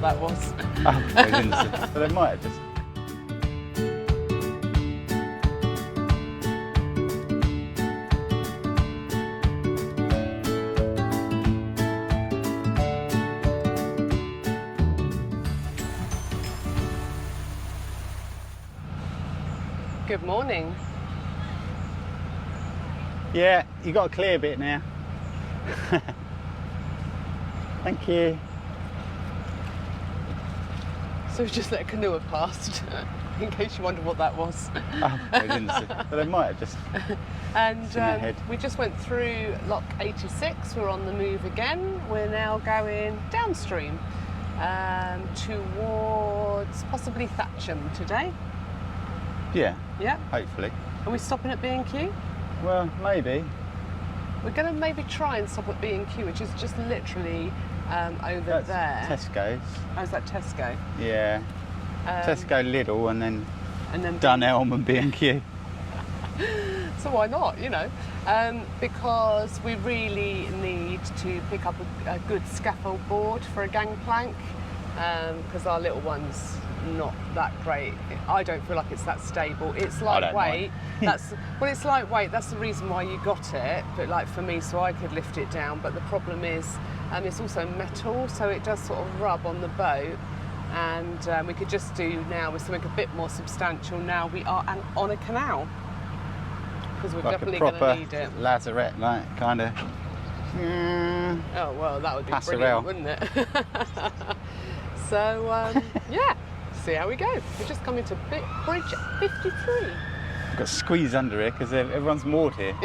that was. Oh, they didn't see. But they might have just. Good morning. Yeah, you got a clear bit now. Thank you. So we just let a canoe have passed, in case you wonder what that was. Oh, they didn't see. But they might have just. And we just went through Lock 86. We're on the move again. We're now going downstream towards possibly Thatcham today. Yeah. Yeah. Hopefully. Are we stopping at B&Q? Well, maybe. We're going to maybe try and stop at B&Q, which is just literally over That's there. Tesco's. Oh, is that Tesco? Yeah. Tesco, Lidl, and then Dunelm and B&Q. So why not, you know? Because we really need to pick up a good scaffold board for a gangplank, because our little one's not that great. I don't feel like it's that stable. It's lightweight. It's lightweight. That's the reason why you got it. But like for me, so I could lift it down. But the problem is, it's also metal, so it does sort of rub on the boat. And we could just do now with something a bit more substantial. Now we are on a canal, because we're like definitely going to need it. A proper lazarette, like kind of. Oh well, that would be Passerelle. brilliant, wouldn't it? So yeah. See how we go. We're just coming to Bridge 53. I've got to squeeze under here because everyone's moored here.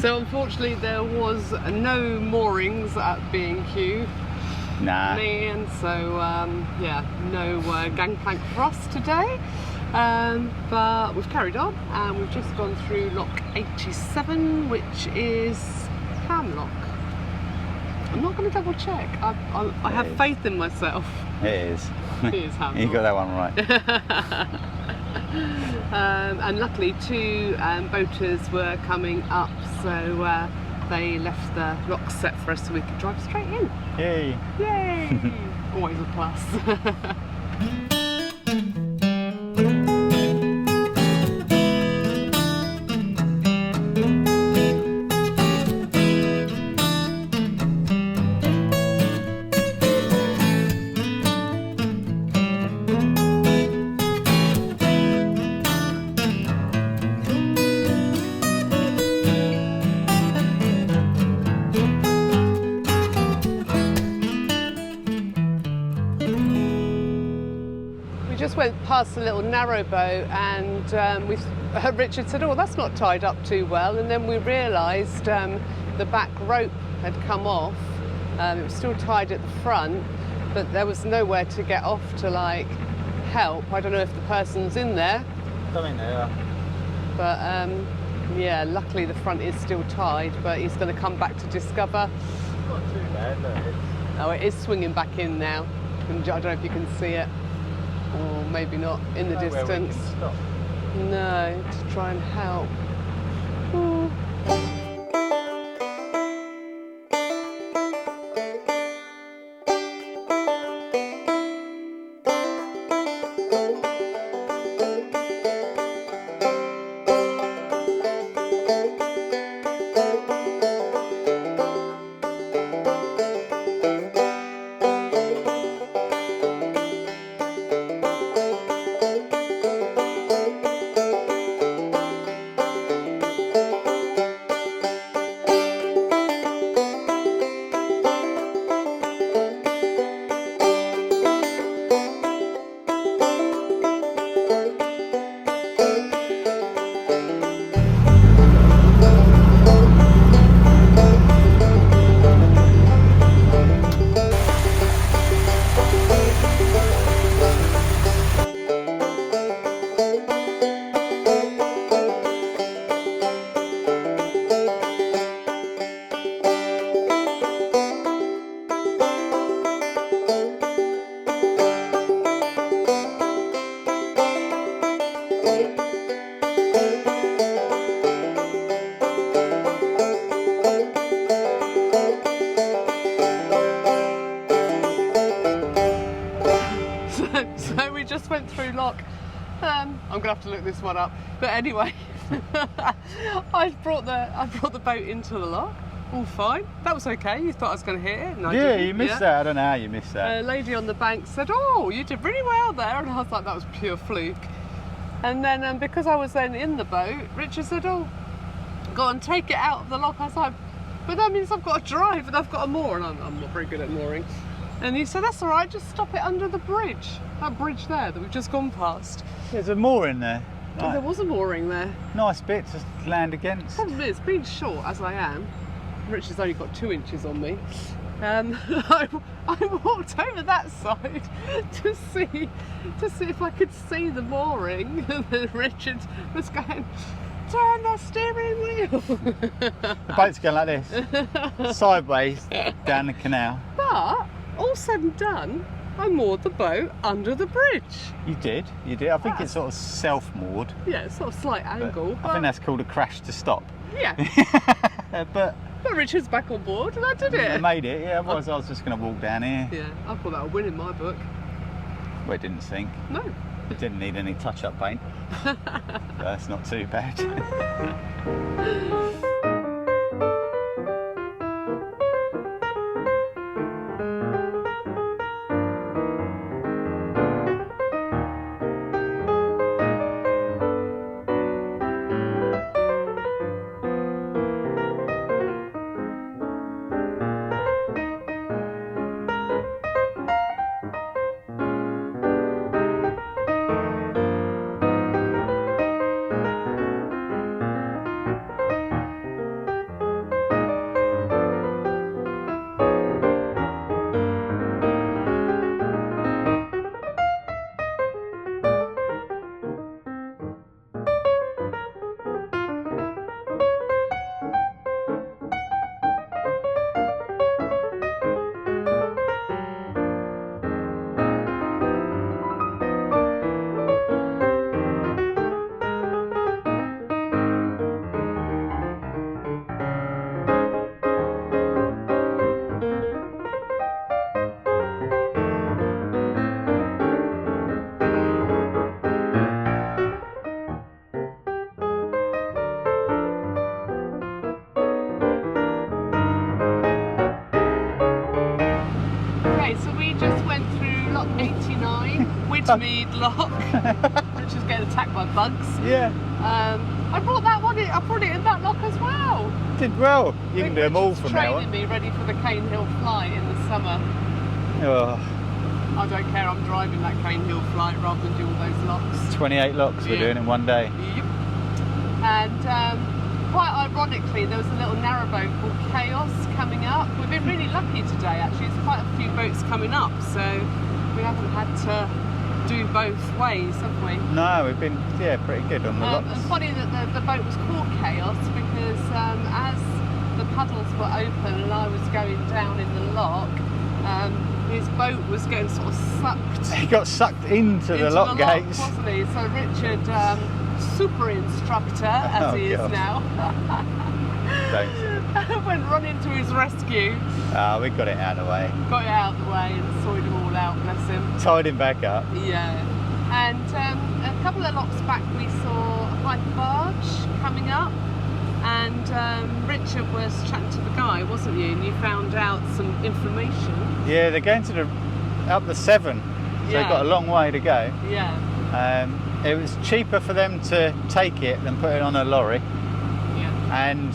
So unfortunately there was no moorings at B&Q. Nah. And so yeah, no gangplank for us today. But we've carried on and we've just gone through Lock 87, which is Hamlock. I'm not going to double check. I have faith in myself. It is. It is Hamlock. You got that one right. And luckily two boaters were coming up, so they left the lock set for us so we could drive straight in. Yay! Yay! Always a plus. Went past a little narrow boat and Richard said, oh, that's not tied up too well, and then we realised the back rope had come off. It was still tied at the front, but there was nowhere to get off to like help. I don't know if the person's in there. Something there. But yeah, luckily the front is still tied, but he's going to come back to discover. Not too bad, look. Oh, it is swinging back in now. I don't know if you can see it. Or maybe not in the distance. No, to try and help. Ooh. went through lock. I'm gonna have to look this one up. But anyway, I brought the boat into the lock. All fine. That was okay. You thought I was going to hit it, and I Yeah, didn't. you missed that. I don't know how you missed that. A lady on the bank said, "Oh, you did really well there," and I was like, "That was pure fluke." And then because I was then in the boat, Richard said, "Oh, go on, take it out of the lock." I was like, "But that means I've got to drive and I've got to moor," and I'm not very good at mooring. And he said, "That's all right. Just stop it under the bridge. That bridge there that we've just gone past." There's a moor in there. Oh, there was a mooring there. Nice bit to land against. Problem is, being short as I am, Richard's only got 2 inches on me. I walked over that side to see if I could see the mooring, and then Richard was going, "Turn the steering wheel." The boat's going like this, sideways down the canal. But all said and done, I moored the boat under the bridge. You did. I think it's sort of self-moored. Yeah, sort of slight angle. I think that's called a crash to stop. Yeah. But Richard's back on board and I did it. I made it, yeah, otherwise I was just going to walk down here. Yeah, I thought that would win in my book. Well, it didn't sink. No. It didn't need any touch-up paint. So that's not too bad. Widebeam lock, which is getting attacked by bugs. Yeah. I brought that one in, I brought it in that lock as well. Did well. You can do them all from now on. Training me ready for the Cane Hill flight in the summer. Oh. I don't care, I'm driving that Cane Hill flight rather than do all those locks. 28 locks we're doing in one day. Yep. And quite ironically, there was a little narrowboat called Chaos coming up. We've been really lucky today actually, there's quite a few boats coming up, so we haven't had to do both ways, have we? No, we've been pretty good on the locks. It's funny that the boat was called Chaos because as the paddles were open and I was going down in the lock, his boat was getting sort of sucked. He got sucked into the lock gates, wasn't he? So Richard, super instructor as he is now, went running to his rescue. We got it out of the way. Got it out of the way and sorted him all out, bless him. Tied him back up. Yeah. And a couple of locks back we saw a pipe barge coming up, and Richard was chatting to the guy, wasn't you? And you found out some information. Yeah, they're going to up the Severn, so they've got a long way to go. Yeah. It was cheaper for them to take it than put it on a lorry. Yeah. And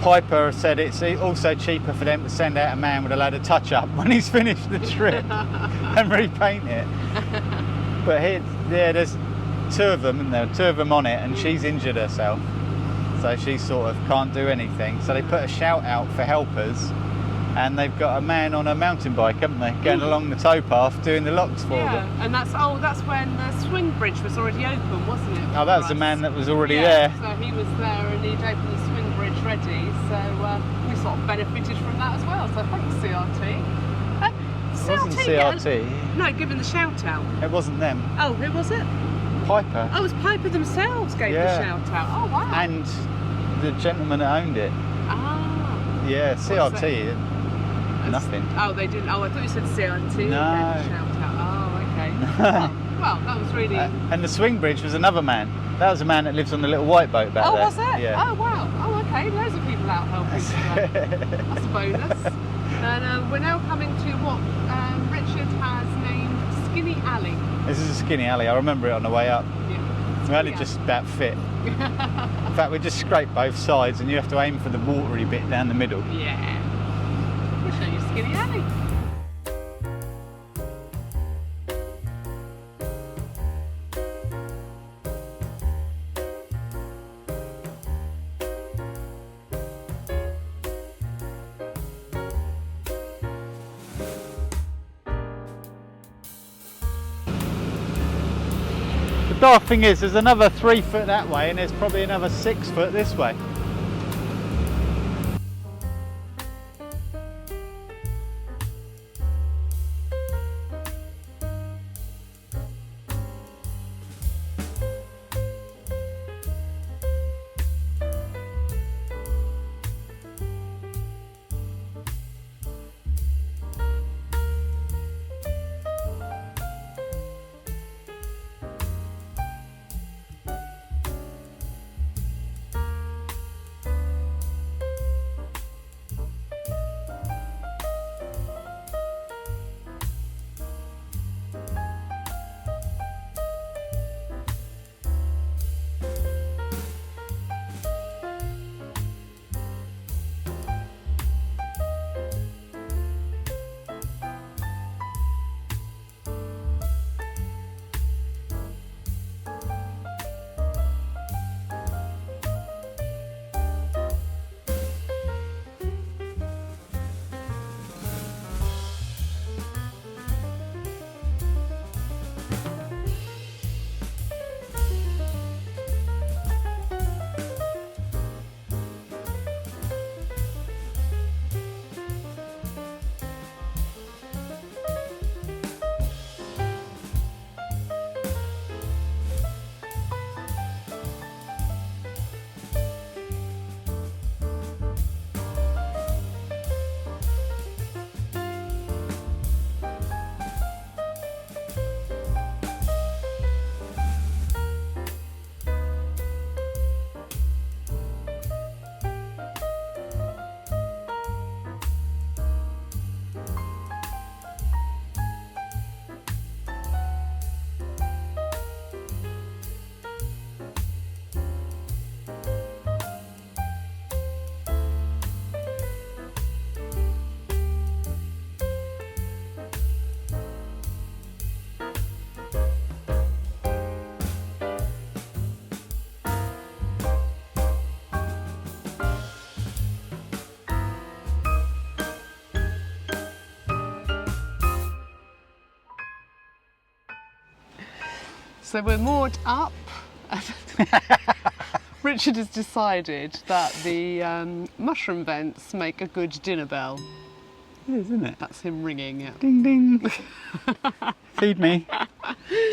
Piper said it's also cheaper for them to send out a man with a load of touch-up when he's finished the trip and repaint it. But there's two of them, and there are two of them on it, and she's injured herself, so she sort of can't do anything. So they put a shout out for helpers, and they've got a man on a mountain bike, haven't they, going along the towpath doing the locks for them. And that's when the swing bridge was already open, wasn't it? Oh, that was the man that was already there. So he was there and he'd opened the swing bridge ready, so we sort of benefited from that as well. So thanks, CRT. It wasn't CRT. No, giving the shout out. It wasn't them. Oh, who was it? Piper. Oh, it was Piper themselves gave the shout out. Oh, wow. And the gentleman that owned it. Ah. Yeah, CRT. Nothing. Oh, they didn't. Oh, I thought you said CRT. No. Shout out. Oh, okay. Well, that was really... and the swing bridge was another man. That was a man that lives on the little white boat back oh, there. was it? Yeah. Oh, wow. Oh, okay. Loads of people out helping today. That's a bonus. And we're now coming to what Richard has named Skinny Alley. This is a skinny alley. I remember it on the way up. Yeah. We only just about fit. In fact, we just scraped both sides, and you have to aim for the watery bit down the middle. Yeah. We'll show you Skinny Alley. The daft thing is, there's another 3 foot that way, and there's probably another 6 foot this way. So we're moored up. Richard has decided that the mushroom vents make a good dinner bell. It is, isn't it? That's him ringing, yeah. Ding ding. Feed me.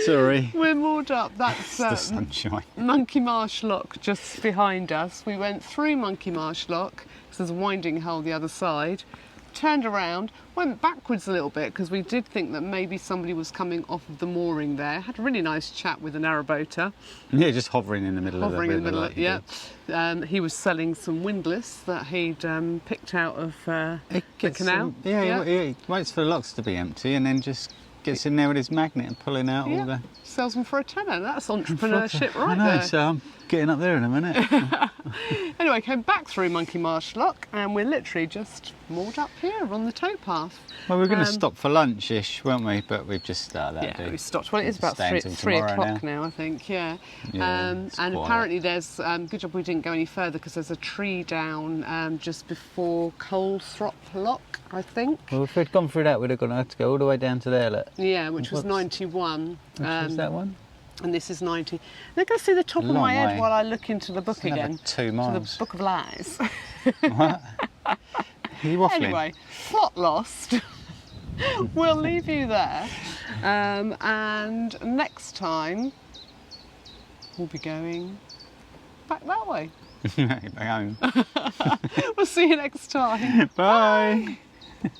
Sorry. We're moored up. That's The sunshine. Monkey Marsh Lock just behind us. We went through Monkey Marsh Lock, so there's a winding hole the other side, turned around, went backwards a little bit because we did think that maybe somebody was coming off of the mooring there. Had a really nice chat with a narrowboater. Yeah, just hovering in the middle of the river. Hovering in the middle, like you yeah. do. He was selling some windlass that he'd picked out of the canal. He waits for the locks to be empty and then just gets in there with his magnet and pulling out all the... Sells them for a tenner. That's entrepreneurship right I know, there. so I'm getting up there in a minute. Anyway, came back through Monkey Marsh Lock and we're literally just moored up here on the towpath. Well, we were going to stop for lunch-ish, weren't we? But we've just we stopped. Well, it is about three o'clock now, I think. Yeah. And quiet. apparently, there's good job we didn't go any further because there's a tree down just before Coalthrop Lock, I think. Well, if we'd gone through that, we'd have had to go all the way down to there. Look. Yeah, which was 91. Which was that one? And this is 90. They're going to see the top of my head way. while I look into the book again. 2 miles. To the Book of Lies. What? Are you waffling? Anyway, plot lost. We'll leave you there. And next time, we'll be going back that way. Back home. We'll see you next time. Bye. Bye.